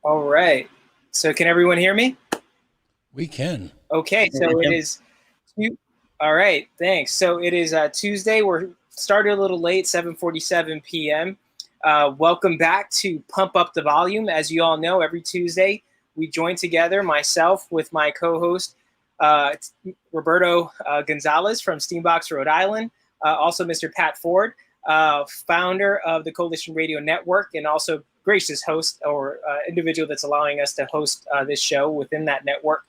All right. So can everyone hear me? We can. Okay. So it is. All right. Thanks. So it is Tuesday. We're started a little late, 7:47 p.m. Welcome back to Pump Up the Volume. As you all know, every Tuesday we join together, myself with my co-host, uh, Roberto Gonzalez from Steambox, Rhode Island. Also, Mr. Pat Ford, founder of the Coalition Radio Network, and also gracious host or individual that's allowing us to host this show within that network.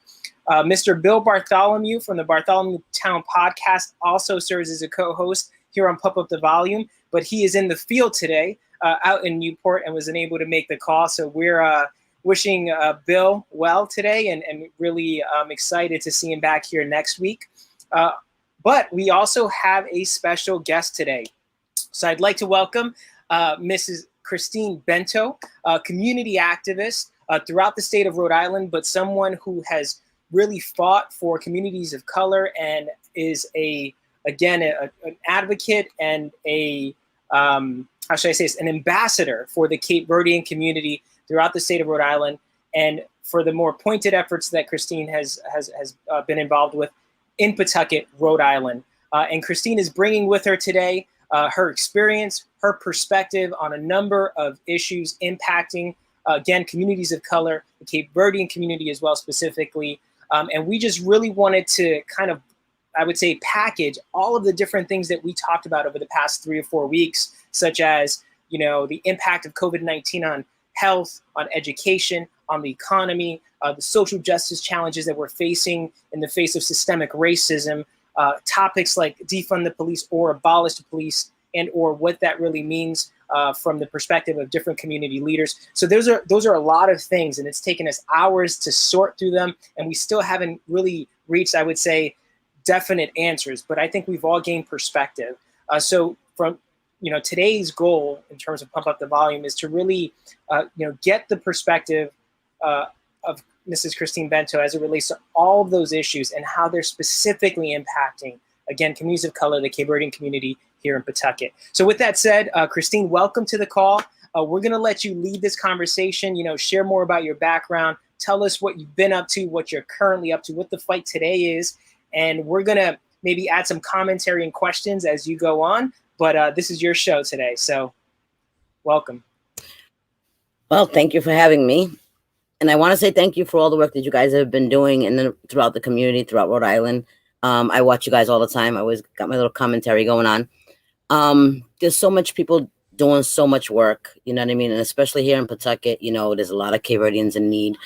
Mr. Bill Bartholomew from the Bartholomew Town podcast also serves as a co-host here on Pump Up the Volume, but he is in the field today out in Newport and was unable to make the call. So we're wishing Bill well today and really excited to see him back here next week. But we also have a special guest today. So I'd like to welcome Mrs. Christine Bento, a community activist throughout the state of Rhode Island, but someone who has really fought for communities of color and is an advocate and how should I say this, an ambassador for the Cape Verdean community throughout the state of Rhode Island, and for the more pointed efforts that Christine has been involved with in Pawtucket, Rhode Island. And Christine is bringing with her today her experience, her perspective on a number of issues impacting, again, communities of color, the Cape Verdean community as well specifically. And we just really wanted to kind of, I would say, package all of the different things that we talked about over the past 3 or 4 weeks, such as, the impact of COVID-19 on health, on education, on the economy, the social justice challenges that we're facing in the face of systemic racism, topics like defund the police or abolish the police, and or what that really means from the perspective of different community leaders. So those are a lot of things, and it's taken us hours to sort through them, and we still haven't really reached, I would say, definite answers. But I think we've all gained perspective. So from today's goal in terms of Pump Up the Volume is to really get the perspective of Mrs. Christine Bento as it relates to all of those issues and how they're specifically impacting, again, communities of color, the Cape Verdean community here in Pawtucket. So with that said, Christine, welcome to the call. We're going to let you lead this conversation, share more about your background, tell us what you've been up to, what you're currently up to, what the fight today is, and we're going to maybe add some commentary and questions as you go on, but this is your show today, so welcome. Well, thank you for having me. And I want to say thank you for all the work that you guys have been doing and then throughout the community, throughout Rhode Island. I watch you guys all the time. I always got my little commentary going on. There's so much people doing so much work, you know what I mean? And especially here in Pawtucket, there's a lot of Cape Verdeans in need.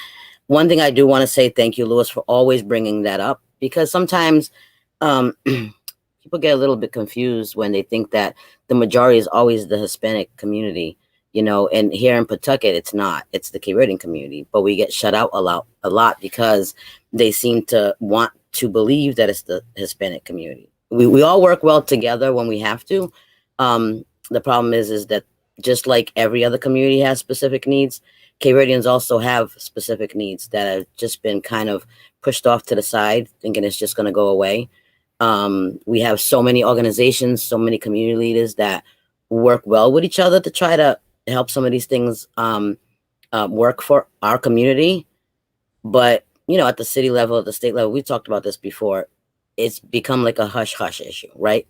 One thing I do want to say thank you, Louis, for always bringing that up, because sometimes people get a little bit confused when they think that the majority is always the Hispanic community, and here in Pawtucket, it's not. It's the Cape Verdean community, but we get shut out a lot because they seem to want to believe that it's the Hispanic community. We all work well together when we have to. The problem is that just like every other community has specific needs, Cape Verdeans also have specific needs that have just been kind of pushed off to the side, thinking it's just going to go away. We have so many organizations, so many community leaders that work well with each other to try to help some of these things work for our community. But, at the city level, at the state level, we talked about this before, it's become like a hush-hush issue, right?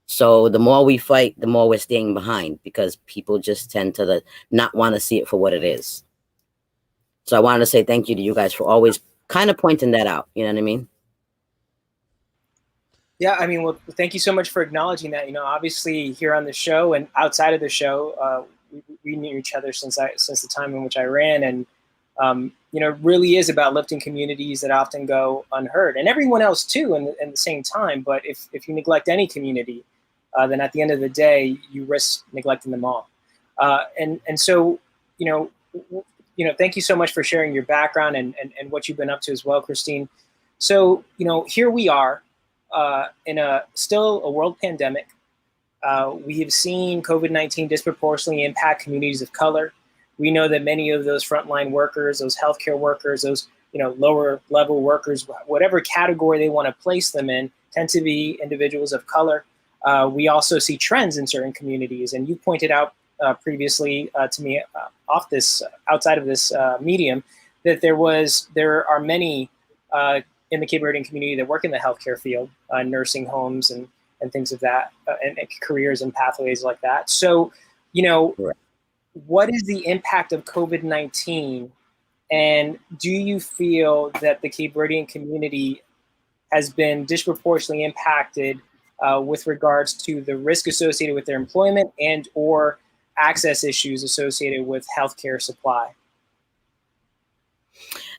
So the more we fight, the more we're staying behind because people just tend to not want to see it for what it is. So I wanted to say thank you to you guys for always kind of pointing that out. You know what I mean? Yeah, I mean, well, thank you so much for acknowledging that. Obviously here on the show and outside of the show, we knew each other since the time in which I ran, and it really is about lifting communities that often go unheard, and everyone else too, in the same time. But if you neglect any community, then at the end of the day, you risk neglecting them all. And so, thank you so much for sharing your background and what you've been up to as well, Christine. So, here we are in still a world pandemic. We have seen COVID-19 disproportionately impact communities of color. We know that many of those frontline workers, those healthcare workers, those lower level workers, whatever category they want to place them in, tend to be individuals of color. We also see trends in certain communities, and you pointed out previously to me outside of this medium, that there are many in the Cape Verdean community that work in the healthcare field, nursing homes and things of that, and careers and pathways like that. So, Right. what is the impact of COVID-19, and do you feel that the Cape Verdean community has been disproportionately impacted with regards to the risk associated with their employment and or access issues associated with healthcare supply?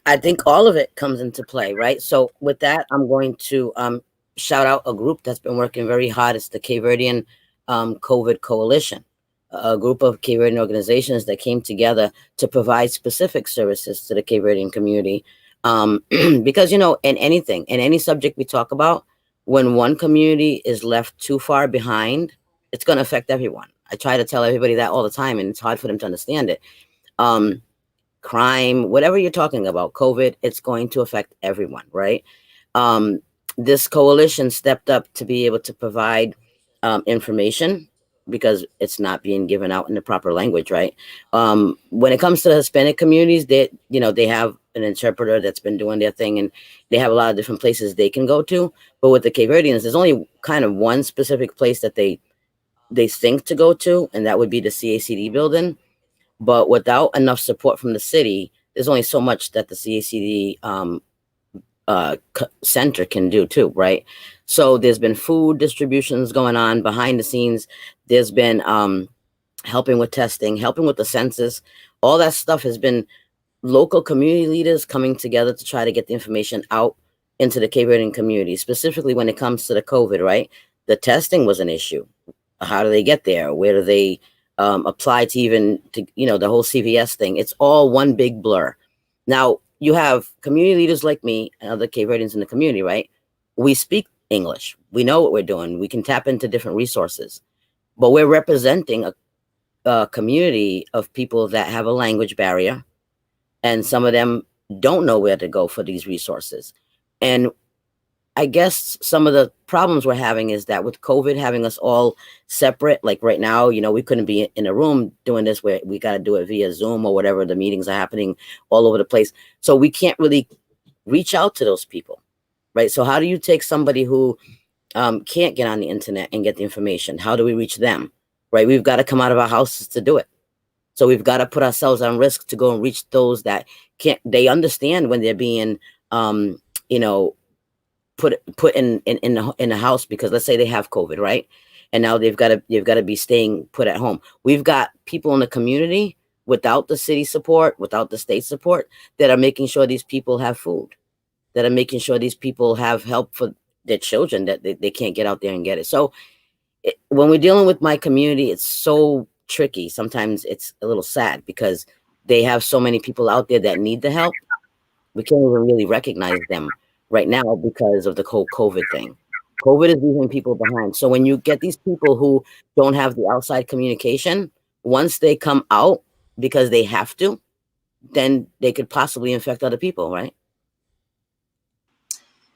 I think all of it comes into play, right? So with that, I'm going to shout out a group that's been working very hard. It's the Cape Verdean COVID Coalition, a group of Cape Verdean organizations that came together to provide specific services to the Cape Verdean community. Because, in any subject we talk about, when one community is left too far behind, it's going to affect everyone. I try to tell everybody that all the time, and it's hard for them to understand it. Crime, whatever you're talking about, COVID, it's going to affect everyone, right? This coalition stepped up to be able to provide information because it's not being given out in the proper language, right? When it comes to the Hispanic communities, they have an interpreter that's been doing their thing, and they have a lot of different places they can go to. But with the Cape Verdeans, there's only kind of one specific place that they think to go to, and that would be the CACD building. But without enough support from the city, there's only so much that the CACD center can do too, right? So there's been food distributions going on behind the scenes. There's been helping with testing, helping with the census. All that stuff has been local community leaders coming together to try to get the information out into the Cape Verdean community, specifically when it comes to the COVID, right? The testing was an issue. How do they get there? Where do they apply to the whole CVS thing? It's all one big blur. Now, you have community leaders like me and other Cape Verdeans in the community, right? We speak English. We know what we're doing. We can tap into different resources. But we're representing a community of people that have a language barrier, and some of them don't know where to go for these resources. And I guess some of the problems we're having is that with COVID having us all separate, like right now, we couldn't be in a room doing this, where we got to do it via Zoom or whatever. The meetings are happening all over the place. So we can't really reach out to those people, right? So how do you take somebody who can't get on the internet and get the information? How do we reach them, right? We've got to come out of our houses to do it. So we've got to put ourselves on risk to go and reach those that can't. They understand when they're being, put in the house, because let's say they have COVID, right? And now they've got to be staying put at home. We've got people in the community without the city support, without the state support, that are making sure these people have food, that are making sure these people have help for their children, that they can't get out there and get it. So when we're dealing with my community, it's so tricky. Sometimes it's a little sad because they have so many people out there that need the help. We can't even really recognize them right now because of the whole COVID thing. COVID is leaving people behind. So when you get these people who don't have the outside communication, once they come out because they have to, then they could possibly infect other people, right?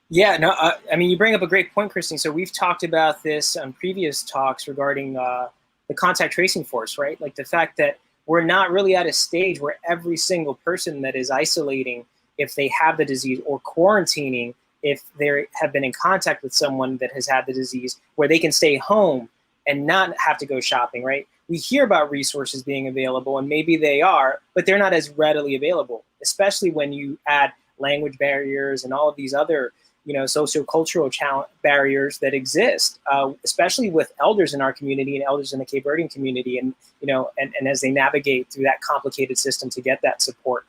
Yeah, no, I mean, you bring up a great point, Christine. So we've talked about this on previous talks regarding the contact tracing force, right? Like the fact that we're not really at a stage where every single person that is isolating if they have the disease, or quarantining if they have been in contact with someone that has had the disease, where they can stay home and not have to go shopping, right? We hear about resources being available, and maybe they are, but they're not as readily available, especially when you add language barriers and all of these other, sociocultural barriers that exist, especially with elders in our community and elders in the Cape Verdean community, and and as they navigate through that complicated system to get that support.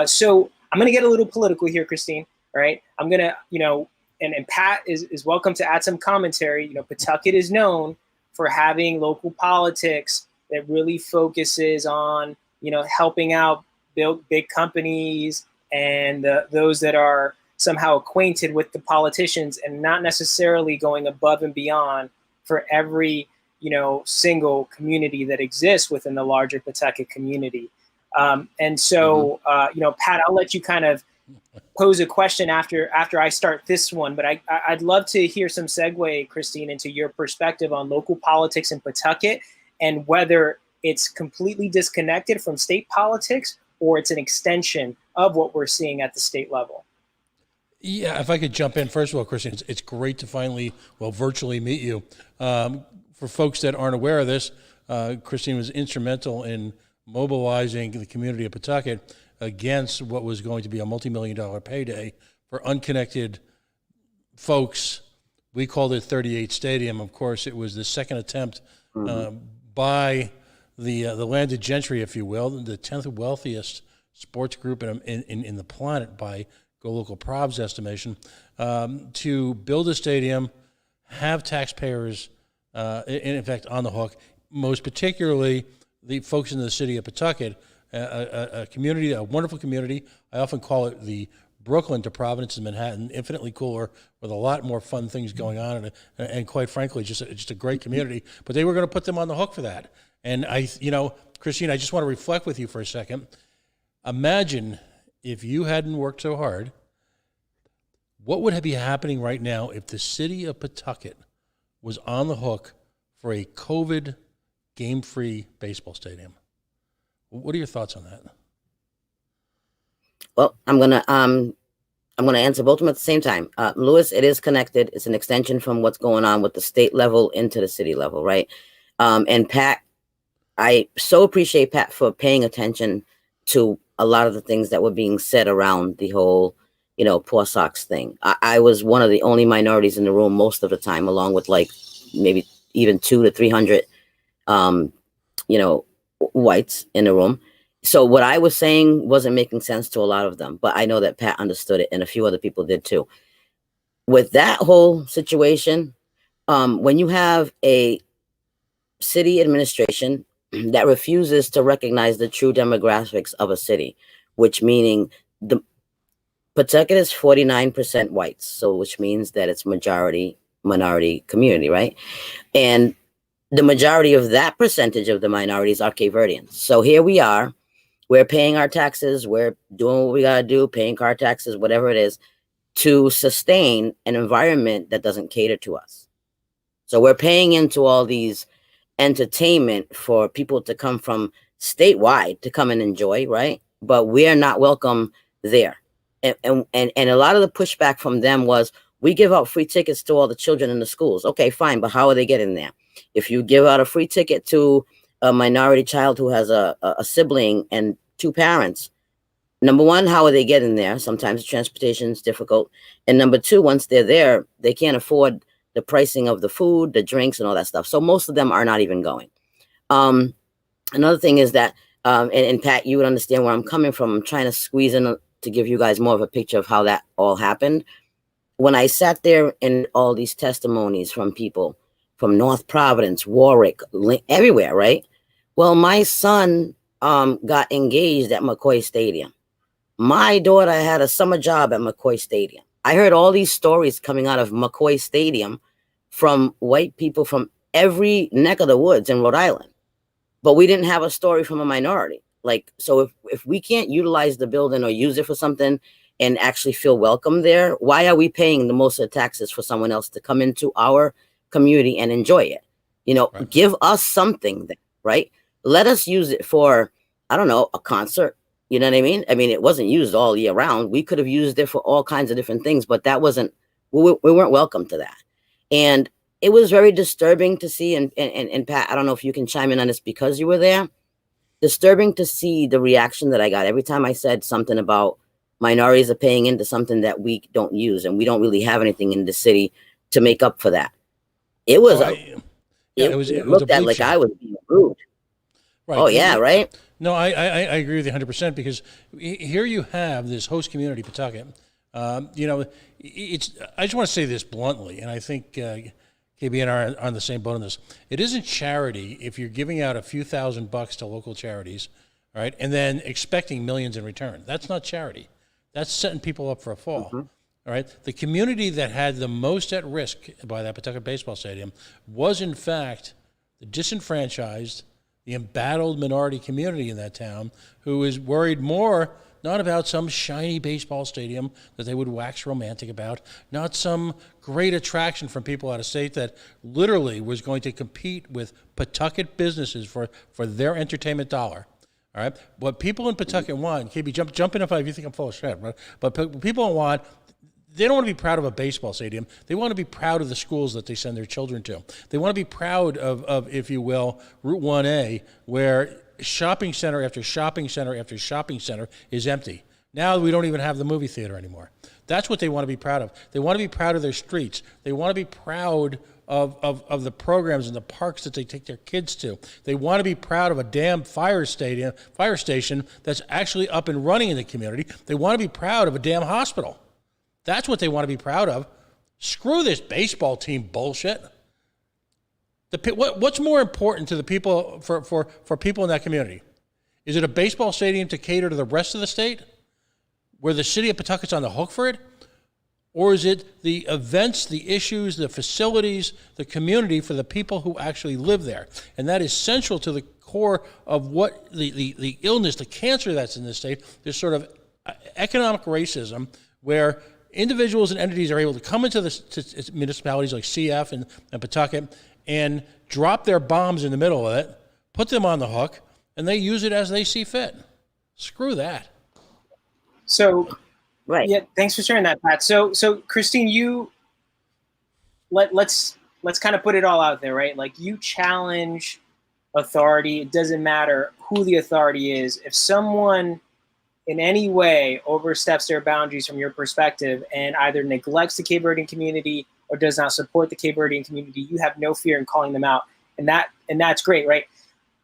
So I'm going to get a little political here, Christine. All right. I'm going to, and Pat is welcome to add some commentary. Pawtucket is known for having local politics that really focuses on, helping out big companies and those that are somehow acquainted with the politicians, and not necessarily going above and beyond for every, single community that exists within the larger Pawtucket community. And so, Pat, I'll let you kind of pose a question after I start this one, but I'd love to hear some segue, Christine, into your perspective on local politics in Pawtucket, and whether it's completely disconnected from state politics, or it's an extension of what we're seeing at the state level? Yeah, if I could jump in, first of all, Christian, it's great to finally, virtually meet you. For folks that aren't aware of this, Christine was instrumental in mobilizing the community of Pawtucket against what was going to be a multi-million-dollar payday for unconnected folks. We called it 38 Stadium. Of course, it was the second attempt by the landed gentry, if you will, the 10th wealthiest sports group in the planet by Go Local Prov's estimation, to build a stadium, have taxpayers, in fact, on the hook, most particularly the folks in the city of Pawtucket, a community, a wonderful community. I often call it the Brooklyn to Providence and Manhattan, infinitely cooler, with a lot more fun things going on, and quite frankly, just a great community. But they were going to put them on the hook for that. And Christine, I just want to reflect with you for a second. Imagine if you hadn't worked so hard, what would be happening right now if the city of Pawtucket was on the hook for a COVID game-free baseball stadium? What are your thoughts on that? Well, I'm gonna answer both of them at the same time. Lewis, it is connected. It's an extension from what's going on with the state level into the city level, right? And Pat, I so appreciate Pat for paying attention to a lot of the things that were being said around the whole, Poor Sox thing. I was one of the only minorities in the room most of the time, along with like maybe even 200 to 300, whites in the room. So what I was saying wasn't making sense to a lot of them, but I know that Pat understood it and a few other people did too. With that whole situation, when you have a city administration that refuses to recognize the true demographics of a city, which meaning the Pawtucket is 49% whites, so which means that it's minority community, right? And the majority of that percentage of the minorities are Cavernians. So here we are, we're paying our taxes, we're doing what we gotta do, paying car taxes, whatever it is, to sustain an environment that doesn't cater to us. So we're paying into all these entertainment for people to come from statewide to come and enjoy, right? But we're not welcome there. And a lot of the pushback from them was, we give out free tickets to all the children in the schools. Okay, fine, but how are they getting there? If you give out a free ticket to a minority child who has a sibling and two parents, number one, how are they getting there? Sometimes transportation is difficult. And number two, once they're there, they can't afford the pricing of the food, the drinks, and all that stuff. So most of them are not even going. Another thing is that, and Pat, you would understand where I'm coming from. I'm trying to squeeze in to give you guys more of a picture of how that all happened. When I sat there in all these testimonies from people from North Providence, Warwick, everywhere, right? Well, my son got engaged at McCoy Stadium. My daughter had a summer job at McCoy Stadium. I heard all these stories coming out of McCoy Stadium from white people from every neck of the woods in Rhode Island. But we didn't have a story from a minority. Like, so if we can't utilize the building or use it for something and actually feel welcome there, why are we paying the most of the taxes for someone else to come into our community and enjoy it? Right. Give us something there, right? Let us use it for, I don't know, a concert. You know what I mean? I mean, it wasn't used all year round. We could have used it for all kinds of different things, but that wasn't, we weren't welcome to that. And it was very disturbing to see, and Pat, I don't know if you can chime in on this because you were there, disturbing to see the reaction that I got every time I said something about minorities are paying into something that we don't use, and we don't really have anything in the city to make up for that. It was it looked at like I was being rude. Right. Oh yeah, right. No, I agree with you 100% because here you have this host community, Pawtucket. I just want to say this bluntly, and I think KBN are on the same boat on this. It isn't charity if you're giving out a few $1,000s to local charities, right, and then expecting millions in return. That's not charity. That's setting people up for a fall. Mm-hmm. All right. The community that had the most at risk by that Pawtucket baseball stadium was, in fact, the disenfranchised, the embattled minority community in that town, who is worried more not about some shiny baseball stadium that they would wax romantic about, not some great attraction from people out of state that literally was going to compete with Pawtucket businesses for their entertainment dollar. All right, what people in Pawtucket want, KB, jump in if you think I'm full of shit, right? But people want, they don't want to be proud of a baseball stadium. They want to be proud of the schools that they send their children to. They want to be proud of, if you will, Route 1A, where shopping center after shopping center after shopping center is empty. Now we don't even have the movie theater anymore. That's what they want to be proud of. They want to be proud of their streets. They want to be proud of the programs and the parks that they take their kids to. They want to be proud of a damn fire station that's actually up and running in the community. They want to be proud of a damn hospital. That's what they want to be proud of. Screw this baseball team bullshit. What's more important to the people, for people in that community? Is it a baseball stadium to cater to the rest of the state, where the city of Pawtucket's on the hook for it? Or is it the events, the issues, the facilities, the community for the people who actually live there? And that is central to the core of what the illness, the cancer that's in this state, this sort of economic racism, where individuals and entities are able to come into to municipalities like CF and Pawtucket and drop their bombs in the middle of it, put them on the hook, and they use it as they see fit. Screw that. So, Right. yeah, thanks for sharing that, Pat. So Christine, let's kind of put it all out there, right? Like, you challenge authority. It doesn't matter who the authority is. If someone in any way oversteps their boundaries from your perspective and either neglects the Cape Verdean community or does not support the Cape Verdean community, you have no fear in calling them out. And that's great, right?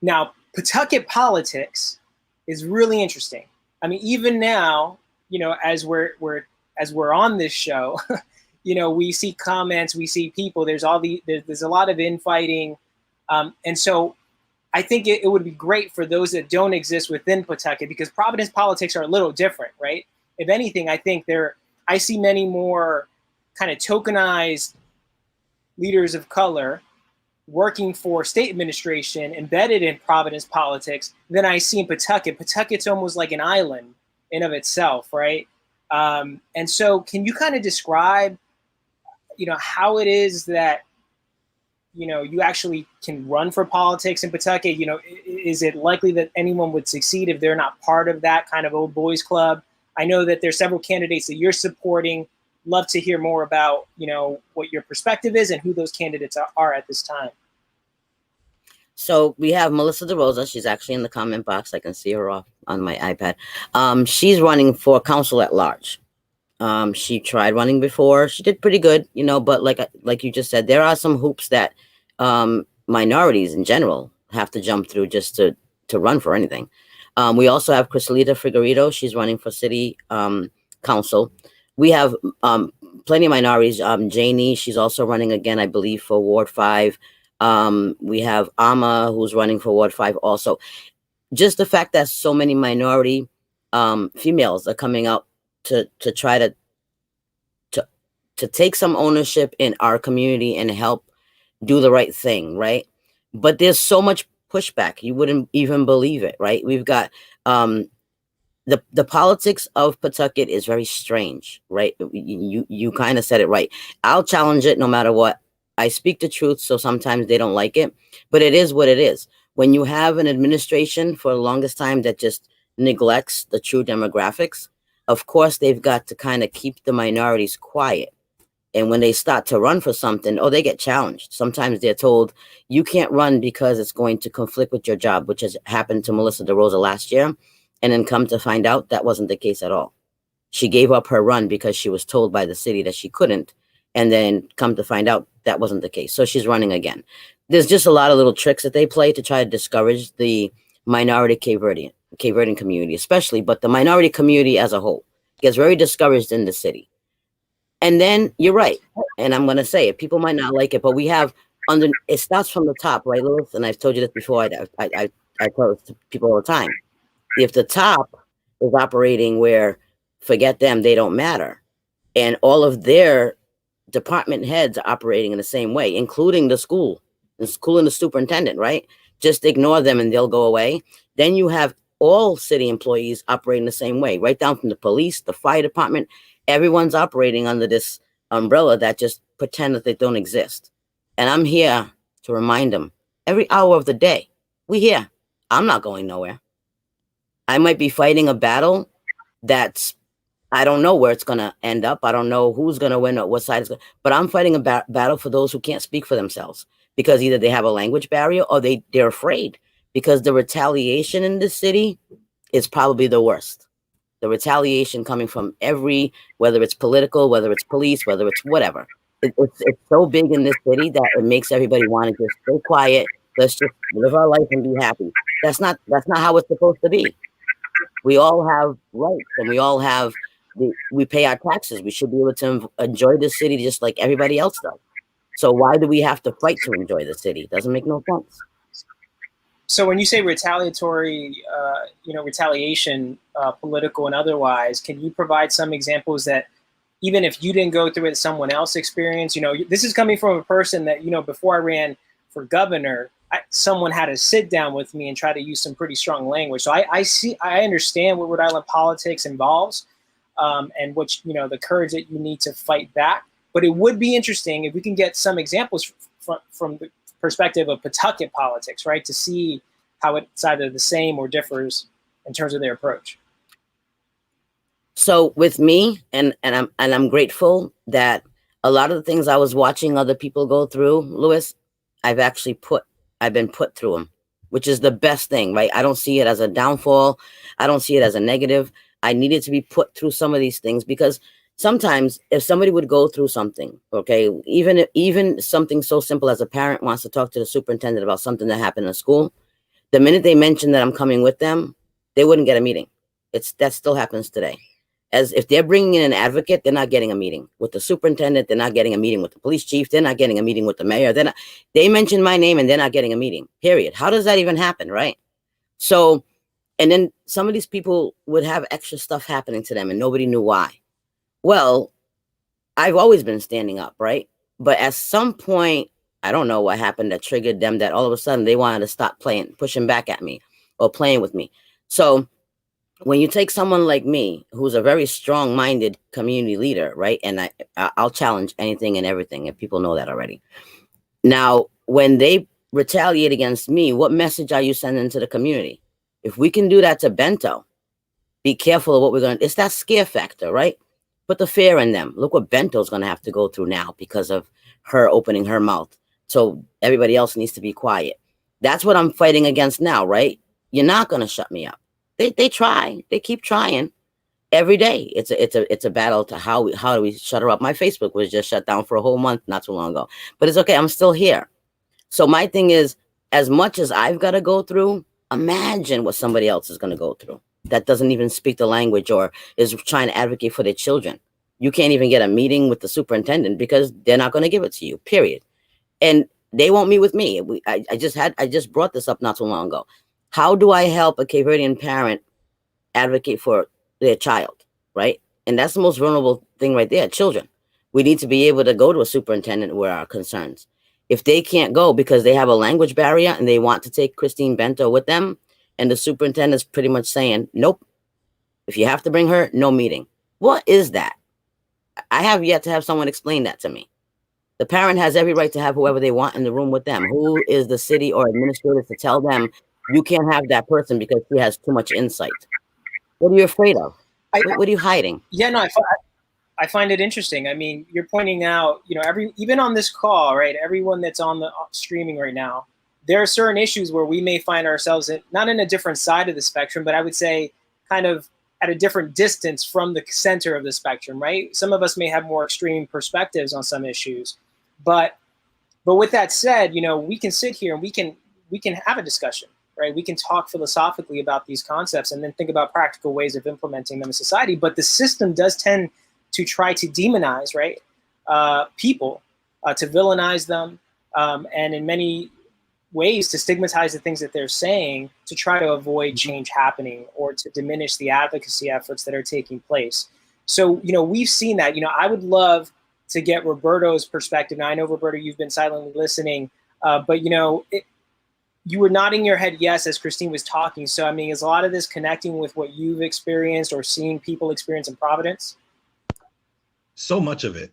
Now, Pawtucket politics is really interesting. I mean, even now, as we're on this show, we see comments, we see people. There's a lot of infighting, and so I think it would be great for those that don't exist within Pawtucket, because Providence politics are a little different, right? If anything, I think I see many more kind of tokenized leaders of color working for state administration embedded in Providence politics than I see in Pawtucket. Pawtucket's almost like an island in of itself, right? And so can you kind of describe, how it is that, you actually can run for politics in Pawtucket? Is it likely that anyone would succeed if they're not part of that kind of old boys club? I know that there's several candidates that you're supporting. Love to hear more about, what your perspective is and who those candidates are at this time. So we have Melissa DeRosa. She's actually in the comment box. I can see her off on my iPad. She's running for council at large. She tried running before. She did pretty good, but like you just said, there are some hoops that minorities in general have to jump through just to run for anything. We also have Crisalita Figueredo. She's running for city council. We have plenty of minorities. Janie, she's also running again, I believe, for Ward 5. We have Amma, who's running for Ward 5 also. Just the fact that so many minority females are coming out to try to take some ownership in our community and help do the right thing, right? But there's so much pushback, you wouldn't even believe it, right? We've got the politics of Pawtucket is very strange, right? You kind of said it right. I'll challenge it no matter what. I speak the truth, so sometimes they don't like it, but it is what it is. When you have an administration for the longest time that just neglects the true demographics, of course, they've got to kind of keep the minorities quiet. And when they start to run for something, they get challenged. Sometimes they're told, you can't run because it's going to conflict with your job, which has happened to Melissa DeRosa last year. And then come to find out that wasn't the case at all. She gave up her run because she was told by the city that she couldn't. And then come to find out that wasn't the case. So she's running again. There's just a lot of little tricks that they play to try to discourage the minority Cape Verdean community, especially, but the minority community as a whole gets very discouraged in the city. And then you're right. And I'm going to say it, people might not like it, but we have it starts from the top, right, Lilith? And I've told you this before. I tell it to people all the time. If the top is operating where forget them, they don't matter, and all of their department heads are operating in the same way, including the school and the superintendent, right? Just ignore them and they'll go away. Then you have all city employees operating the same way, right down from the police, the fire department. Everyone's operating under this umbrella that just pretend that they don't exist. And I'm here to remind them every hour of the day, we here. I'm not going nowhere. I might be fighting a battle that's, I don't know where it's going to end up. I don't know who's going to win or what side is going to, but I'm fighting a battle for those who can't speak for themselves, because either they have a language barrier or they're afraid, because the retaliation in this city is probably the worst. The retaliation coming from whether it's political, whether it's police, whether it's whatever. It's so big in this city that it makes everybody want to just stay quiet. Let's just live our life and be happy. That's not how it's supposed to be. We all have rights, and we pay our taxes. We should be able to enjoy the city just like everybody else does. So why do we have to fight to enjoy the city? Doesn't make no sense. So when you say retaliatory, retaliation, political and otherwise, can you provide some examples that even if you didn't go through it, someone else experienced? This is coming from a person that, before I ran for governor, someone had to sit down with me and try to use some pretty strong language. So I understand what Rhode Island politics involves, and the courage that you need to fight back. But it would be interesting if we can get some examples from the perspective of Pawtucket politics, right? To see how it's either the same or differs in terms of their approach. So with me, and I'm grateful that a lot of the things I was watching other people go through, Louis, I've been put through them, which is the best thing, right? I don't see it as a downfall. I don't see it as a negative. I needed to be put through some of these things, because sometimes if somebody would go through something, okay, even something so simple as a parent wants to talk to the superintendent about something that happened in school, the minute they mention that I'm coming with them, they wouldn't get a meeting. That still happens today. As if they're bringing in an advocate, they're not getting a meeting with the superintendent. They're not getting a meeting with the police chief. They're not getting a meeting with the mayor. They mention my name and they're not getting a meeting, period. How does that even happen, right? So, and then some of these people would have extra stuff happening to them and nobody knew why. Well, I've always been standing up, right? But at some point, I don't know what happened that triggered them, that all of a sudden they wanted to stop pushing back at me or playing with me. So when you take someone like me, who's a very strong-minded community leader, right? And I'll challenge anything and everything, and people know that already. Now, when they retaliate against me, what message are you sending to the community? If we can do that to Bento, be careful of what we're going to, it's that scare factor, right? Put the fear in them. Look what Bento's going to have to go through now because of her opening her mouth. So everybody else needs to be quiet. That's what I'm fighting against now, right? You're not going to shut me up. They try. They keep trying every day. It's a battle to how do we shut her up. My Facebook was just shut down for a whole month not too long ago. But it's okay. I'm still here. So my thing is, as much as I've got to go through, imagine what somebody else is going to go through that doesn't even speak the language or is trying to advocate for their children. You can't even get a meeting with the superintendent because they're not going to give it to you, period. And they won't meet with me. I just brought this up not too long ago. How do I help a Cavernian parent advocate for their child, right? And that's the most vulnerable thing right there, children. We need to be able to go to a superintendent where our concerns. If they can't go because they have a language barrier and they want to take Christine Bento with them, and the superintendent's pretty much saying, nope, if you have to bring her, no meeting. What is that? I have yet to have someone explain that to me. The parent has every right to have whoever they want in the room with them. Who is the city or administrator to tell them you can't have that person because she has too much insight? What are you afraid of? What are you hiding? Yeah, no, I find it interesting. I mean, you're pointing out, even on this call, right? Everyone that's on the streaming right now, there are certain issues where we may find ourselves not in a different side of the spectrum, but I would say kind of at a different distance from the center of the spectrum, right? Some of us may have more extreme perspectives on some issues, but with that said, we can sit here and we can have a discussion, right? We can talk philosophically about these concepts and then think about practical ways of implementing them in society. But the system does tend to try to demonize, right, people, to villainize them, and in many ways to stigmatize the things that they're saying to try to avoid change happening or to diminish the advocacy efforts that are taking place. So, we've seen that. I would love to get Roberto's perspective. Now, I know, Roberto, you've been silently listening, but, you were nodding your head yes as Christine was talking. So, I mean, is a lot of this connecting with what you've experienced or seeing people experience in Providence? So much of it.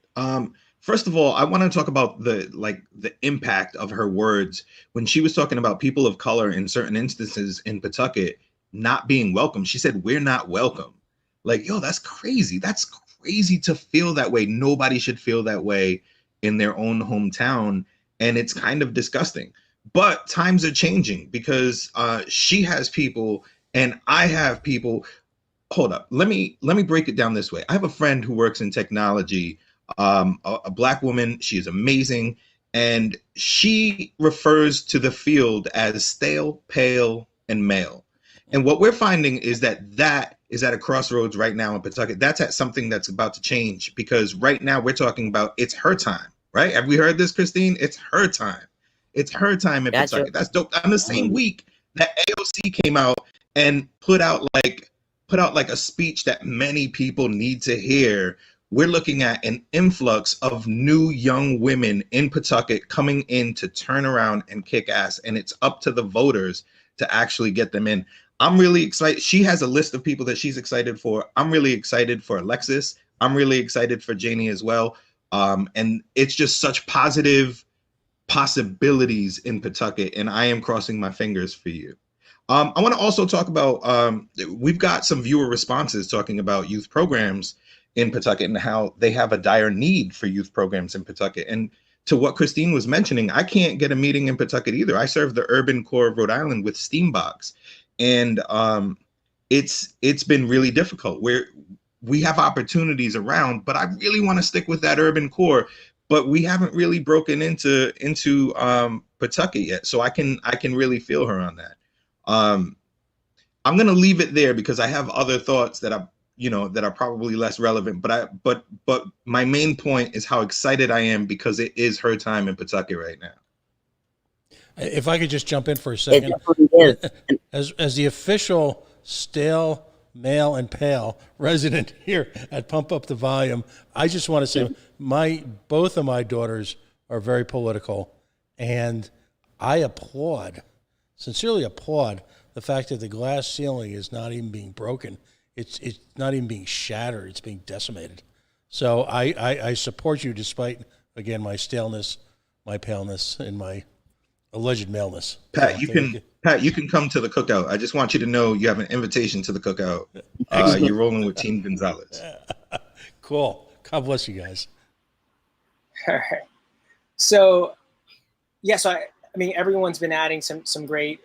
First of all, I want to talk about the impact of her words when she was talking about people of color in certain instances in Pawtucket not being welcome. She said, "We're not welcome." Like, yo, that's crazy. That's crazy to feel that way. Nobody should feel that way in their own hometown. And it's kind of disgusting. But times are changing because she has people and I have people. Hold up. Let me break it down this way. I have a friend who works in technology, a Black woman. She is amazing. And she refers to the field as stale, pale, and male. And what we're finding is that is at a crossroads right now in Pawtucket. That's at something that's about to change because right now we're talking about it's her time, right? Have we heard this, Christine? It's her time. It's her time in Pawtucket. That's dope. On the same week that AOC came out and put out like a speech that many people need to hear, we're looking at an influx of new young women in Pawtucket coming in to turn around and kick ass. And it's up to the voters to actually get them in. I'm really excited. She has a list of people that she's excited for. I'm really excited for Alexis. I'm really excited for Janie as well. And it's just such positive possibilities in Pawtucket. And I am crossing my fingers for you. I want to also talk about, we've got some viewer responses talking about youth programs in Pawtucket and how they have a dire need for youth programs in Pawtucket. And to what Christine was mentioning, I can't get a meeting in Pawtucket either. I serve the urban core of Rhode Island with Steambox. And it's been really difficult where we have opportunities around, but I really want to stick with that urban core, but we haven't really broken into Pawtucket yet. So I can really feel her on that. I'm going to leave it there because I have other thoughts that are probably less relevant, but my main point is how excited I am because it is her time in Pawtucket right now. If I could just jump in for a second, as the official stale, male, and pale resident here at Pump Up the Volume, I just want to say both of my daughters are very political, and I sincerely applaud the fact that the glass ceiling is not even being broken. It's not even being shattered. It's being decimated. So I support you despite, again, my staleness, my paleness, and my alleged maleness. Pat, you can come to the cookout. I just want you to know you have an invitation to the cookout. You're rolling with Team Gonzalez. Cool. God bless you guys. All right. So, yes, I mean, everyone's been adding some great,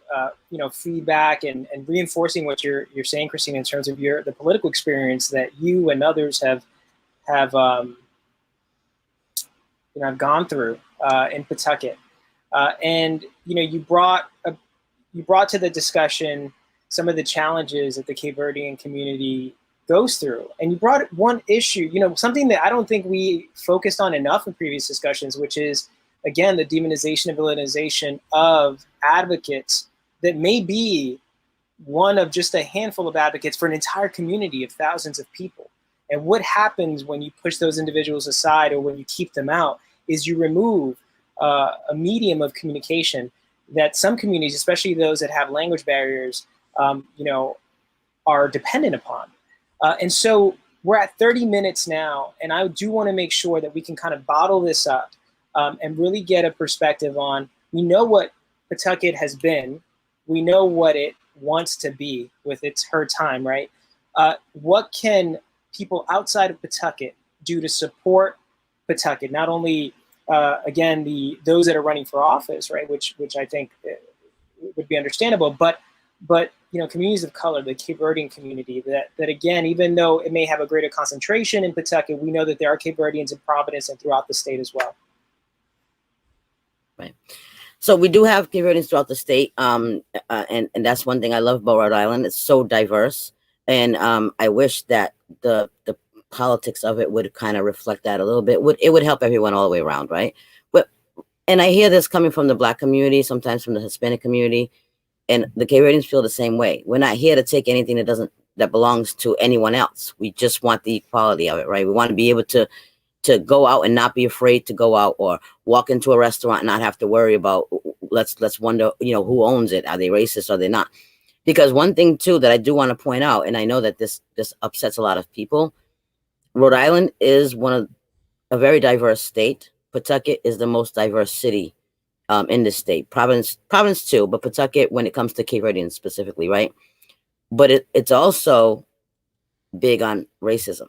feedback and reinforcing what you're saying, Christine, in terms of the political experience that you and others have gone through in Pawtucket. And you brought to the discussion some of the challenges that the Cavernian community goes through, and you brought one issue, something that I don't think we focused on enough in previous discussions, which is, again, the demonization and villainization of advocates that may be one of just a handful of advocates for an entire community of thousands of people. And what happens when you push those individuals aside or when you keep them out is you remove a medium of communication that some communities, especially those that have language barriers, are dependent upon. And so we're at 30 minutes now, and I do want to make sure that we can kind of bottle this up and really get a perspective on, we know what Pawtucket has been, we know what it wants to be with her time, right? What can people outside of Pawtucket do to support Pawtucket? Not only again, those that are running for office, right, which I think would be understandable, but communities of color, the Cape Verdean community, that again, even though it may have a greater concentration in Pawtucket, we know that there are Cape Verdeans in Providence and throughout the state as well. Right. So we do have Cape Verdeans throughout the state, and that's one thing I love about Rhode Island. It's so diverse, and I wish that the politics of it would kind of reflect that a little bit. It would help everyone all the way around, right? And I hear this coming from the Black community, sometimes from the Hispanic community, and the Cape Verdeans feel the same way. We're not here to take anything that belongs to anyone else. We just want the equality of it, right? We want to be able to go out and not be afraid to go out, or walk into a restaurant and not have to worry about let's wonder, who owns it? Are they racist? Are they not? Because one thing too that I do want to point out, and I know that this upsets a lot of people, Rhode Island is a very diverse state. Pawtucket is the most diverse city in the state. Providence too, but Pawtucket when it comes to Cavernian specifically, right? But it's also big on racism.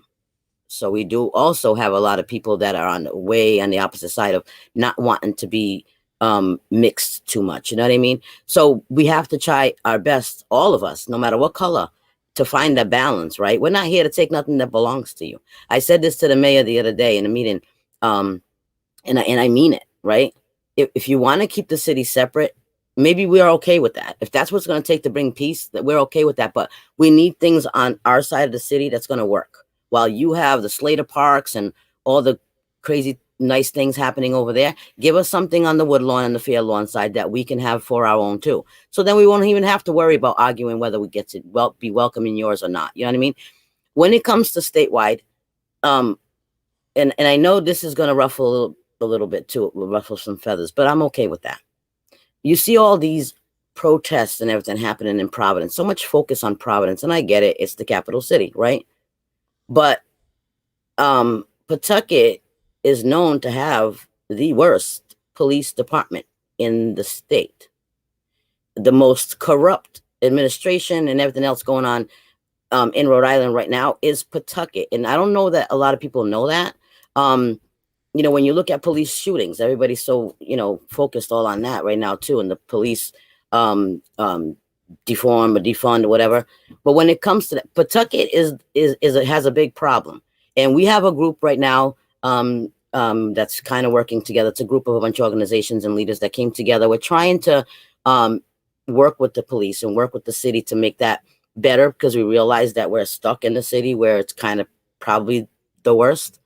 So we do also have a lot of people that are on the opposite side of not wanting to be mixed too much. You know what I mean? So we have to try our best, all of us, no matter what color, to find that balance, right? We're not here to take nothing that belongs to you. I said this to the mayor the other day in a meeting, and I mean it, right? If you want to keep the city separate, maybe we are okay with that. If that's what's going to take to bring peace, that we're okay with that. But we need things on our side of the city that's going to work. While you have the Slater Parks and all the crazy nice things happening over there, give us something on the Woodlawn and the Fair Lawn side that we can have for our own too. So then we won't even have to worry about arguing whether we get to be welcome in yours or not. You know what I mean? When it comes to statewide, and I know this is going to ruffle a little bit too, ruffle some feathers, but I'm okay with that. You see all these protests and everything happening in Providence, so much focus on Providence, and I get it. It's the capital city, right? But Pawtucket is known to have the worst police department in the state, the most corrupt administration and everything else going on in Rhode Island right now is Pawtucket. And I don't know that a lot of people know that. When you look at police shootings, everybody's so, focused all on that right now too. And the police deform or defund or whatever. But when it comes to that, Pawtucket has a big problem. And we have a group right now that's kind of working together. It's a group of a bunch of organizations and leaders that came together. We're trying to work with the police and work with the city to make that better, because we realize that we're stuck in the city where it's kind of probably the worst.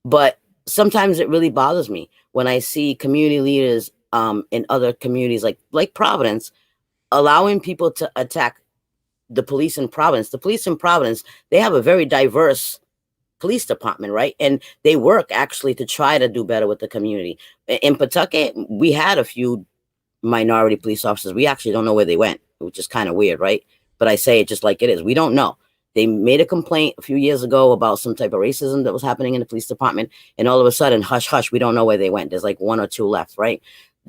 But sometimes it really bothers me when I see community leaders in other communities like Providence allowing people to attack the police in Providence. The police in Providence, they have a very diverse police department, right? And they work actually to try to do better with the community. In Pawtucket, we had a few minority police officers. We actually don't know where they went, which is kind of weird, right? But I say it just like it is. We don't know. They made a complaint a few years ago about some type of racism that was happening in the police department. And all of a sudden, hush, hush, we don't know where they went. There's like one or two left, right?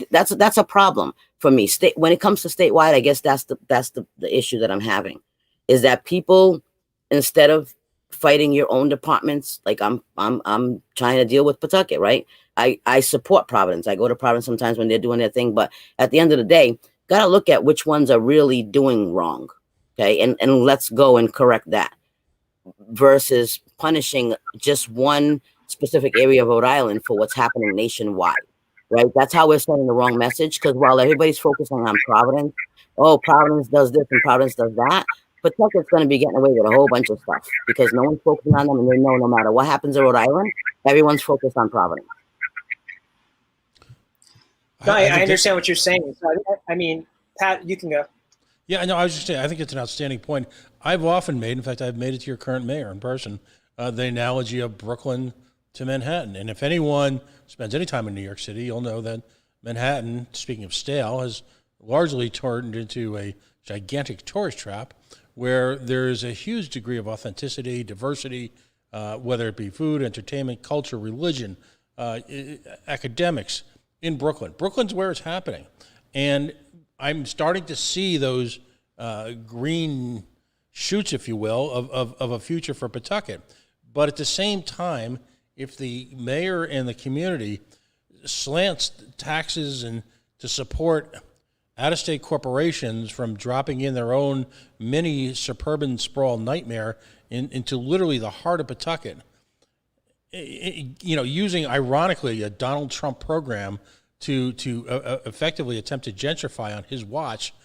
That's a problem for me. When it comes to statewide, I guess that's the issue that I'm having, is that people, instead of fighting your own departments, like I'm trying to deal with Pawtucket, right? I support Providence. I go to Providence sometimes when they're doing their thing, but at the end of the day, got to look at which ones are really doing wrong. Okay. And let's go and correct that versus punishing just one specific area of Rhode Island for what's happening nationwide, right? That's how we're sending the wrong message. Because while everybody's focusing on Providence, Providence does this and Providence does that, Pawtucket's going to be getting away with a whole bunch of stuff because no one's focusing on them, and they know no matter what happens in Rhode Island, everyone's focused on Providence. No, I understand what you're saying. So, I mean, Pat, you can go. Yeah, no, I was just saying, I think it's an outstanding point. I've often made, in fact, I've made it to your current mayor in person, the analogy of Brooklyn to Manhattan. And if anyone spends any time in New York City, you'll know that Manhattan, speaking of stale, has largely turned into a gigantic tourist trap where there is a huge degree of authenticity, diversity, whether it be food, entertainment, culture, religion, academics in Brooklyn. Brooklyn's where it's happening. And I'm starting to see those green shoots, if you will, of a future for Pawtucket. But at the same time, if the mayor and the community slants taxes and to support out-of-state corporations from dropping in their own mini suburban sprawl nightmare into literally the heart of Pawtucket, using, ironically, a Donald Trump program to effectively attempt to gentrify on his watch,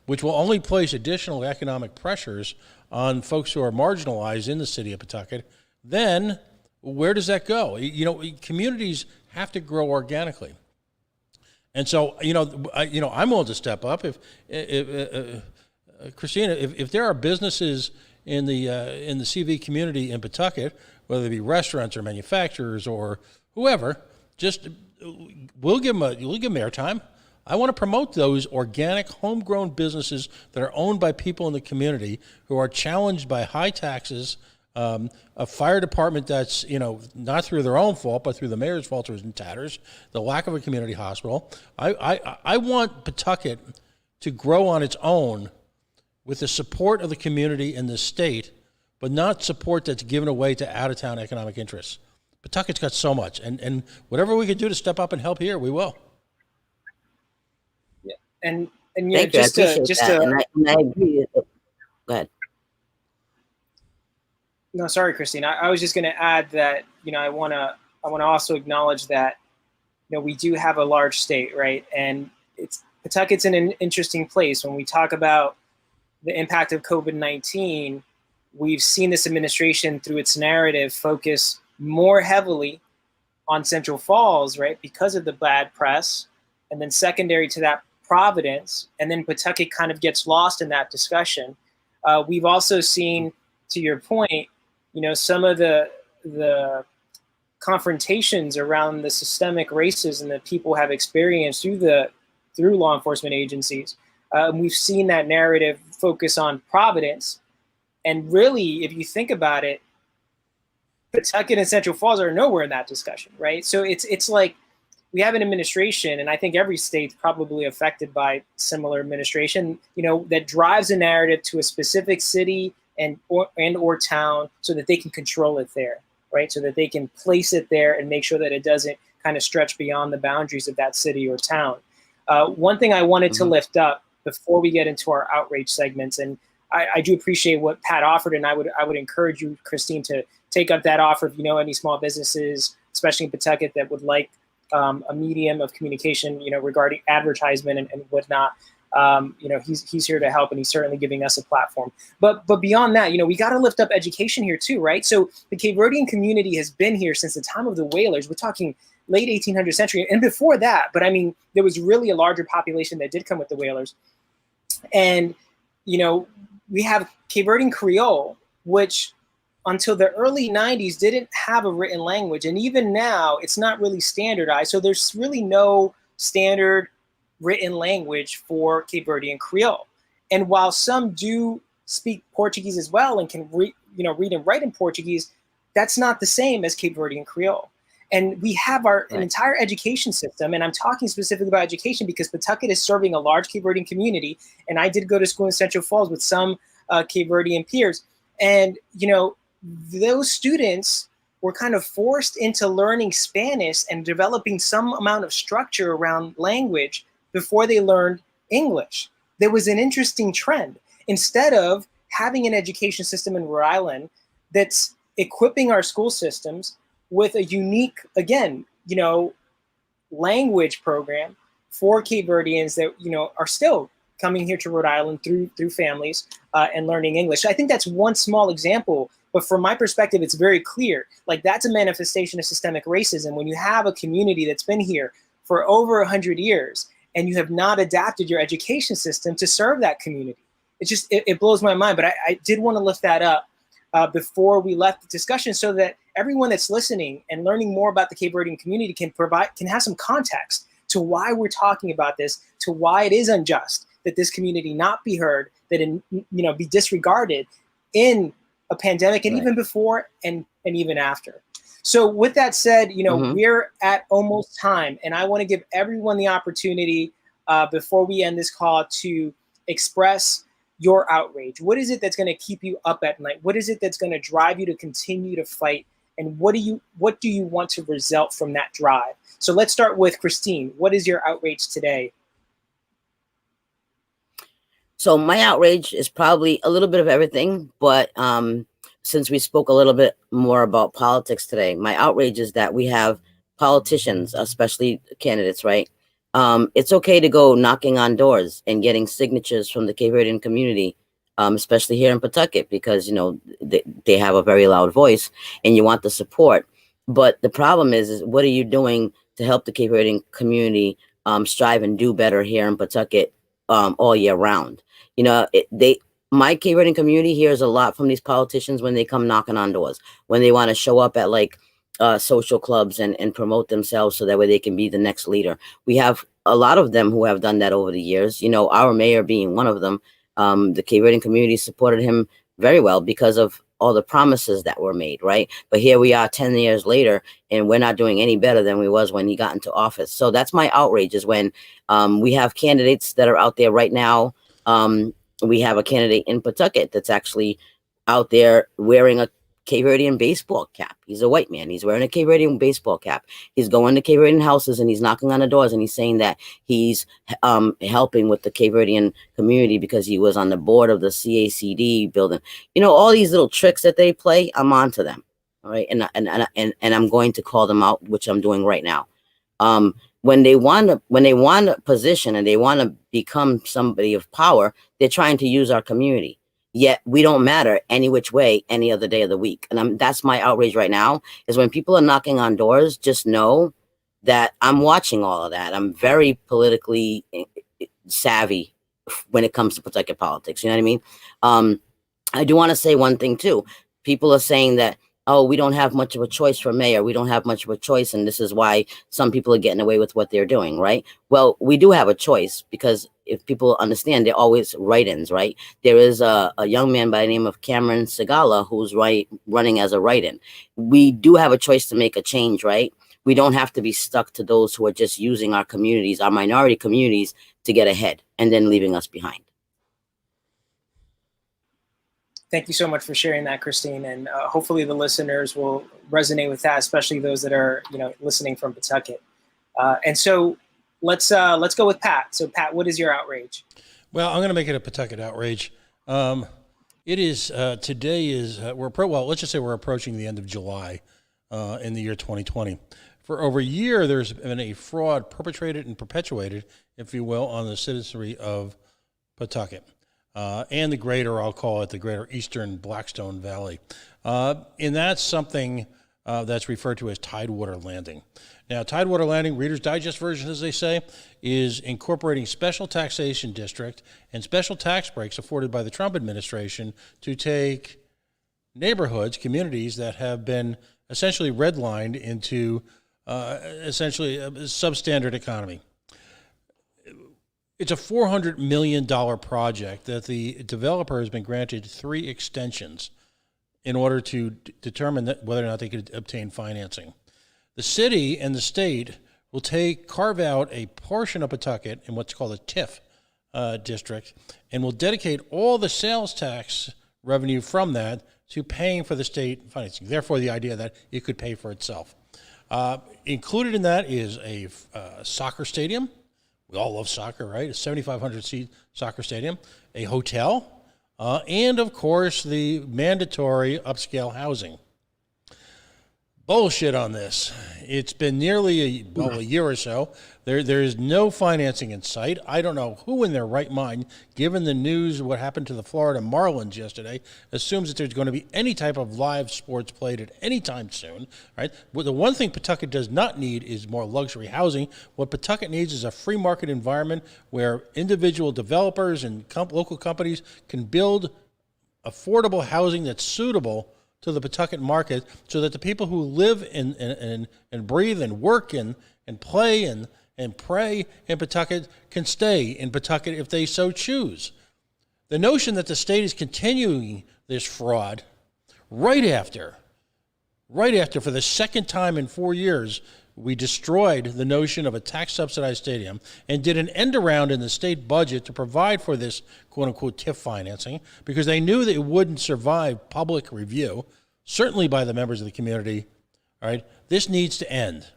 which will only place additional economic pressures on folks who are marginalized in the city of Pawtucket, then where does that go? Communities have to grow organically. And so, I'm willing to step up if Christina, if there are businesses in the CV community in Pawtucket, whether it be restaurants or manufacturers or whoever, just we'll give them airtime. I want to promote those organic, homegrown businesses that are owned by people in the community who are challenged by high taxes, a fire department that's, not through their own fault, but through the mayor's fault, is in tatters, the lack of a community hospital. I want Pawtucket to grow on its own with the support of the community and the state, but not support that's given away to out-of-town economic interests. Pawtucket's got so much, and whatever we could do to step up and help here, we will. Yeah, and Thank you. I appreciate that. And I agree. Go ahead. No, sorry, Christine. I was just going to add that I want to also acknowledge that we do have a large state, right? And Pawtucket's in an interesting place when we talk about the impact of COVID-19. We've seen this administration, through its narrative, focus more heavily on Central Falls, right, because of the bad press, and then secondary to that, Providence, and then Pawtucket kind of gets lost in that discussion. We've also seen, to your point, some of the confrontations around the systemic racism that people have experienced through law enforcement agencies. We've seen that narrative focus on Providence, and really, if you think about it, Pawtucket and Central Falls are nowhere in that discussion, right? So it's like we have an administration, and I think every state's probably affected by similar administration, that drives a narrative to a specific city or town so that they can control it there, right? So that they can place it there and make sure that it doesn't kind of stretch beyond the boundaries of that city or town. One thing I wanted to lift up before we get into our outrage segments, and I do appreciate what Pat offered, and I would encourage you, Christine, to take up that offer if you know any small businesses, especially in Pawtucket, that would like a medium of communication, regarding advertisement and whatnot. He's here to help, and he's certainly giving us a platform. But beyond that, we got to lift up education here too, right? So the Cape Verdean community has been here since the time of the whalers. We're talking late 1800th century, and before that. But I mean, there was really a larger population that did come with the whalers, and we have Cape Verdean Creole, which until the early 90s didn't have a written language. And even now, it's not really standardized. So there's really no standard written language for Cape Verdean Creole. And while some do speak Portuguese as well and can read and write in Portuguese, that's not the same as Cape Verdean Creole. And we have an entire education system, and I'm talking specifically about education because Pawtucket is serving a large Cape Verdean community, and I did go to school in Central Falls with some Cape Verdean peers. And, those students were kind of forced into learning Spanish and developing some amount of structure around language before they learned English. There was an interesting trend. Instead of having an education system in Rhode Island that's equipping our school systems with a unique, again, language program for Cape Verdeans that, are still coming here to Rhode Island through families and learning English. I think that's one small example, but from my perspective, it's very clear. Like, that's a manifestation of systemic racism. When you have a community that's been here for over 100 years and you have not adapted your education system to serve that community, it blows my mind. But I did want to lift that up before we left the discussion, so that everyone that's listening and learning more about the Cape Verdean community can have some context to why we're talking about this, to why it is unjust that this community not be heard, that be disregarded in a pandemic, and even before and even after. So with that said, we're at almost time, and I want to give everyone the opportunity before we end this call to express your outrage. What is it that's going to keep you up at night? What is it that's going to drive you to continue to fight? And what do you want to result from that drive? So let's start with Christine. What is your outrage today? So my outrage is probably a little bit of everything, but since we spoke a little bit more about politics today, my outrage is that we have politicians, especially candidates, right? It's okay to go knocking on doors and getting signatures from the Cape Verdean community, especially here in Pawtucket, because, they have a very loud voice and you want the support. But the problem is what are you doing to help the Cape Verdean community strive and do better here in Pawtucket all year round? My Cape Verdean community hears a lot from these politicians when they come knocking on doors, when they want to show up at like social clubs and promote themselves so that way they can be the next leader. We have a lot of them who have done that over the years. You know, our mayor being one of them. The Cape Verdean community supported him very well because of all the promises that were made, right? But here we are 10 years later, and we're not doing any better than we was when he got into office. So that's my outrage, is when we have candidates that are out there right now. We have a candidate in Pawtucket that's actually out there wearing a Cape Verdean baseball cap. He's a white man. He's wearing a Cape Verdean baseball cap. He's going to Cape Verdean houses and he's knocking on the doors and he's saying that he's helping with the Cape Verdean community because he was on the board of the CACD building. You know, all these little tricks that they play, I'm onto them. All right. And I'm going to call them out, which I'm doing right now. When they want a position and they want to become somebody of power, they're trying to use our community. Yet we don't matter any which way, any other day of the week. And that's my outrage right now, is when people are knocking on doors, just know that I'm watching all of that. I'm very politically savvy when it comes to Pawtucket politics. You know what I mean? I do want to say one thing too. People are saying that, oh, we don't have much of a choice for mayor. We don't have much of a choice. And this is why some people are getting away with what they're doing, right? Well, we do have a choice, because if people understand, they're always write-ins, right? There is a young man by the name of Cameron Segala who's running as a write-in. We do have a choice to make a change, right? We don't have to be stuck to those who are just using our communities, our minority communities, to get ahead and then leaving us behind. Thank you so much for sharing that, Christine, and hopefully the listeners will resonate with that, especially those that are, you know, listening from Pawtucket. And so let's go with Pat. So Pat, what is your outrage? Well, I'm going to make it a Pawtucket outrage. It is today is let's just say we're approaching the end of July in the year 2020. For over a year, there's been a fraud perpetrated and perpetuated, if you will, on the citizenry of Pawtucket. And the greater, I'll call it the greater Eastern Blackstone Valley. And that's something that's referred to as Tidewater Landing. Now, Tidewater Landing, Reader's Digest version, as they say, is incorporating special taxation district and special tax breaks afforded by the Trump administration to take neighborhoods, communities that have been essentially redlined into essentially a substandard economy. It's a $400 million project that the developer has been granted 3 extensions in order to determine whether or not they could obtain financing. The city and the state will carve out a portion of Pawtucket in what's called a TIF district, and will dedicate all the sales tax revenue from that to paying for the state financing. Therefore, the idea that it could pay for itself. Included in that is a soccer stadium. We all love soccer, right? A 7,500-seat soccer stadium, a hotel, and, of course, the mandatory upscale housing. Bullshit on this. It's been nearly a year or so. There is no financing in sight. I don't know who in their right mind, given the news of what happened to the Florida Marlins yesterday, assumes that there's going to be any type of live sports played at any time soon. Right? Well, the one thing Pawtucket does not need is more luxury housing. What Pawtucket needs is a free market environment where individual developers and local companies can build affordable housing that's suitable to the Pawtucket market, so that the people who live and breathe and work and play and pray in Pawtucket can stay in Pawtucket if they so choose. The notion that the state is continuing this fraud right after for the second time in 4 years, we destroyed the notion of a tax-subsidized stadium and did an end-around in the state budget to provide for this quote-unquote TIF financing, because they knew that it wouldn't survive public review, certainly by the members of the community. All right, this needs to end.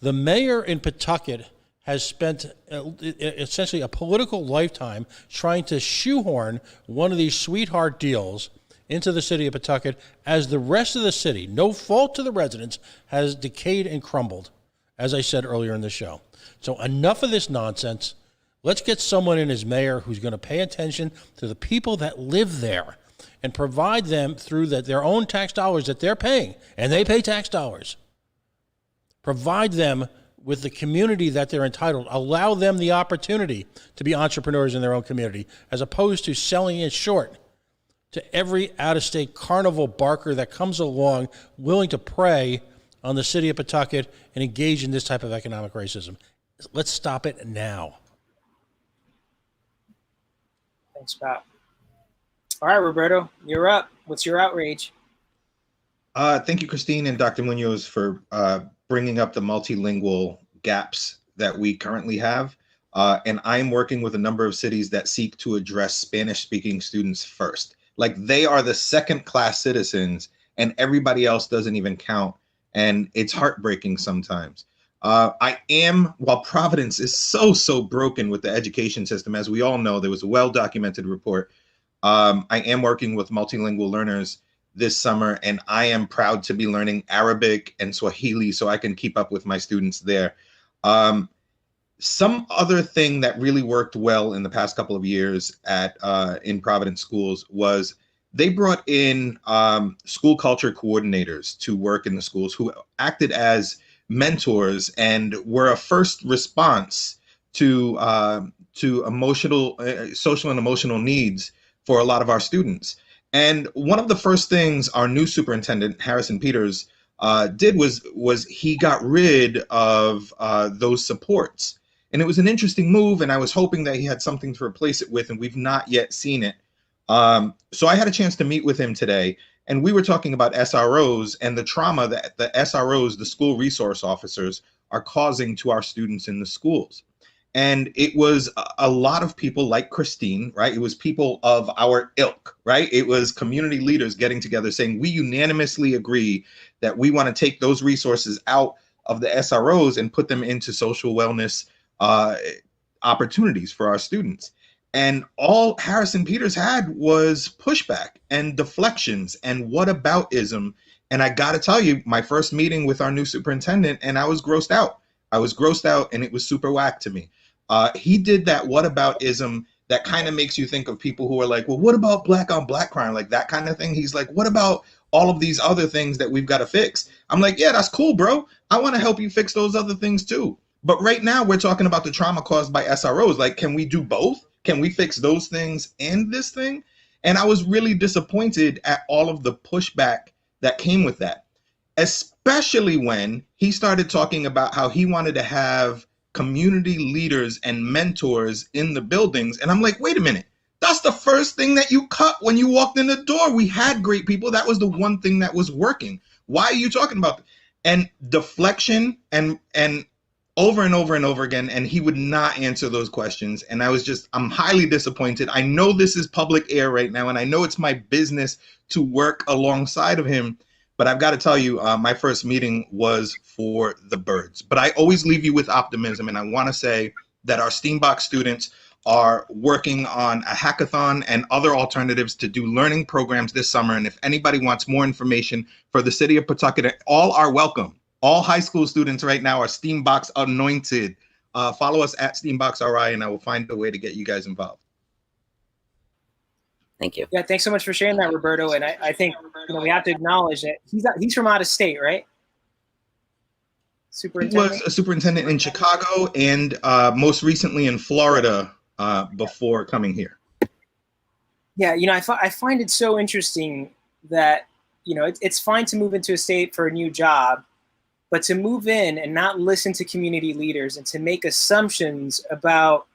The mayor in Pawtucket has spent essentially a political lifetime trying to shoehorn one of these sweetheart deals into the city of Pawtucket, as the rest of the city, no fault to the residents, has decayed and crumbled, as I said earlier in the show. So enough of this nonsense. Let's get someone in as mayor who's going to pay attention to the people that live there and provide them through their own tax dollars that they're paying, and they pay tax dollars. Provide them with the community that they're entitled. Allow them the opportunity to be entrepreneurs in their own community, as opposed to selling it short to every out-of-state carnival barker that comes along willing to prey on the city of Pawtucket and engage in this type of economic racism. Let's stop it now. Thanks, Pat. All right, Roberto, you're up. What's your outrage? Thank you, Christine and Dr. Munoz, for bringing up the multilingual gaps that we currently have. And I'm working with a number of cities that seek to address Spanish-speaking students first. Like, they are the second-class citizens, and everybody else doesn't even count. And it's heartbreaking sometimes. While Providence is so broken with the education system, as we all know, there was a well-documented report. I am working with multilingual learners this summer, and I am proud to be learning Arabic and Swahili so I can keep up with my students there. Some other thing that really worked well in the past couple of years in Providence schools was they brought in school culture coordinators to work in the schools who acted as mentors and were a first response to emotional, social and emotional needs for a lot of our students. And one of the first things our new superintendent, Harrison Peters, did was he got rid of those supports. And it was an interesting move, and I was hoping that he had something to replace it with, and we've not yet seen it. So I had a chance to meet with him today, and we were talking about SROs and the trauma that the SROs, the school resource officers, are causing to our students in the schools. And it was a lot of people like Christine, right? It was people of our ilk, right? It was community leaders getting together saying, we unanimously agree that we want to take those resources out of the SROs and put them into social wellness opportunities for our students. And all Harrison Peters had was pushback and deflections and whataboutism. And I got to tell you, my first meeting with our new superintendent, and I was grossed out. And it was super whack to me. He did that whataboutism that kind of makes you think of people who are like, well, what about black on black crime? Like that kind of thing. He's like, what about all of these other things that we've got to fix? I'm like, yeah, that's cool, bro. I want to help you fix those other things too. But right now we're talking about the trauma caused by SROs. Like, can we do both? Can we fix those things and this thing? And I was really disappointed at all of the pushback that came with that, especially when he started talking about how he wanted to have community leaders and mentors in the buildings. And I'm like, wait a minute, that's the first thing that you cut when you walked in the door. We had great people. That was the one thing that was working. Why are you talking about that? And deflection and over and over and over again. And he would not answer those questions. And I'm highly disappointed. I know this is public air right now, and I know it's my business to work alongside of him. But I've got to tell you, my first meeting was for the birds. But I always leave you with optimism. And I want to say that our Steambox students are working on a hackathon and other alternatives to do learning programs this summer. And if anybody wants more information for the city of Pawtucket, all are welcome. All high school students right now are Steambox anointed. Follow us at SteamboxRI, and I will find a way to get you guys involved. Thank you. Yeah, thanks so much for sharing that, Roberto. And I think we have to acknowledge that he's from out of state, right? Superintendent? He was a superintendent in Chicago and most recently in Florida before coming here. Yeah, I find it so interesting that, it's fine to move into a state for a new job, but to move in and not listen to community leaders and to make assumptions about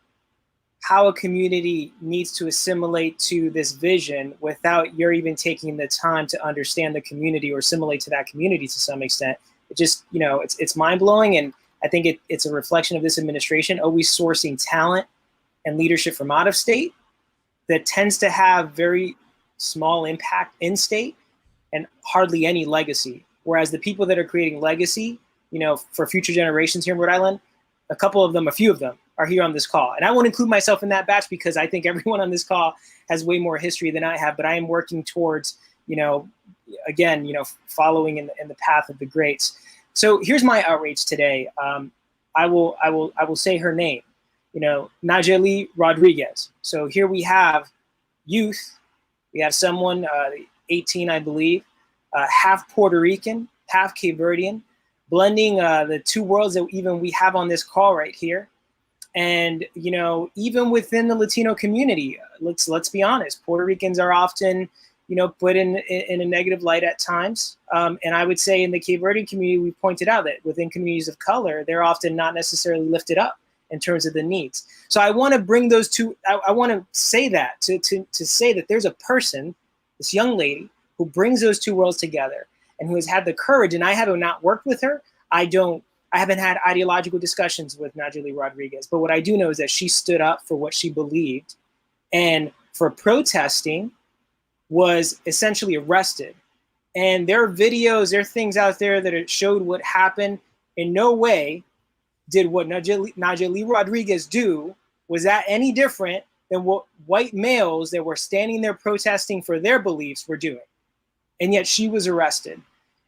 how a community needs to assimilate to this vision without you're even taking the time to understand the community or assimilate to that community to some extent. It just, it's mind-blowing. And I think it's a reflection of this administration always sourcing talent and leadership from out of state that tends to have very small impact in state and hardly any legacy. Whereas the people that are creating legacy, for future generations here in Rhode Island, a few of them are here on this call. And I won't include myself in that batch because I think everyone on this call has way more history than I have, but I am working towards, following in the path of the greats. So here's my outrage today. I will say her name, Najeli Rodriguez. So here we have youth. We have someone 18, I believe, half Puerto Rican, half Cape Verdean, blending the two worlds that even we have on this call right here. And, even within the Latino community, let's be honest, Puerto Ricans are often, put in a negative light at times. And I would say in the Cape Verdean community, we pointed out that within communities of color, they're often not necessarily lifted up in terms of the needs. So I want to bring those two, I want to say that, to say that there's a person, this young lady, who brings those two worlds together and who has had the courage, and I have not worked with her. I haven't had ideological discussions with Najee Rodriguez, but what I do know is that she stood up for what she believed, and for protesting was essentially arrested. And there are videos, there are things out there that showed what happened. In no way did what Najee Rodriguez do, was that any different than what white males that were standing there protesting for their beliefs were doing. And yet she was arrested.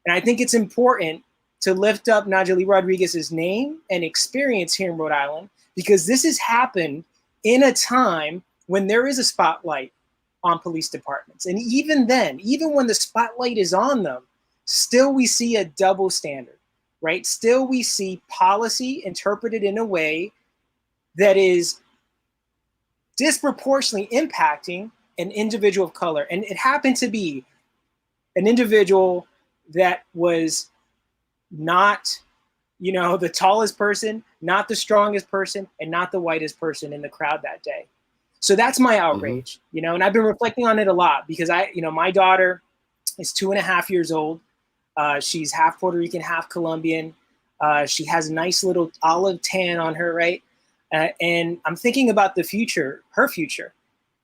And I think it's important to lift up Najee Rodriguez's name and experience here in Rhode Island, because this has happened in a time when there is a spotlight on police departments. And even then, even when the spotlight is on them, still we see a double standard, right? Still we see policy interpreted in a way that is disproportionately impacting an individual of color. And it happened to be an individual that was not, the tallest person, not the strongest person, and not the whitest person in the crowd that day. So that's my outrage, and I've been reflecting on it a lot, because my daughter is 2.5 years old. She's half Puerto Rican, half Colombian. She has a nice little olive tan on her, right? And I'm thinking about the future, her future.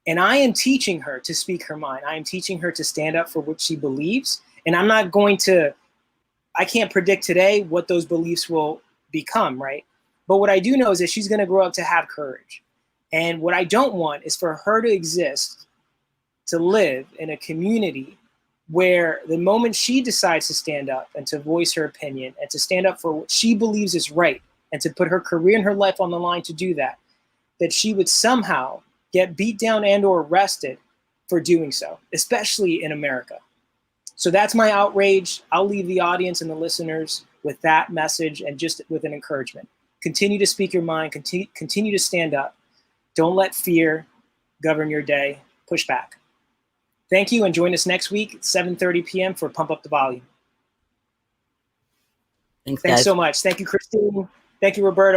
And I am teaching her to speak her mind. I am teaching her to stand up for what she believes. And I can't predict today what those beliefs will become, right? But what I do know is that she's going to grow up to have courage. And what I don't want is for her to exist, to live in a community where the moment she decides to stand up and to voice her opinion and to stand up for what she believes is right and to put her career and her life on the line to do that, that she would somehow get beat down and or arrested for doing so, especially in America. So that's my outrage. I'll leave the audience and the listeners with that message and just with an encouragement. Continue to speak your mind, continue to stand up. Don't let fear govern your day. Push back. Thank you, and join us next week at 7:30 p.m. for Pump Up the Volume. Thanks so much. Thank you, Christine. Thank you, Roberto.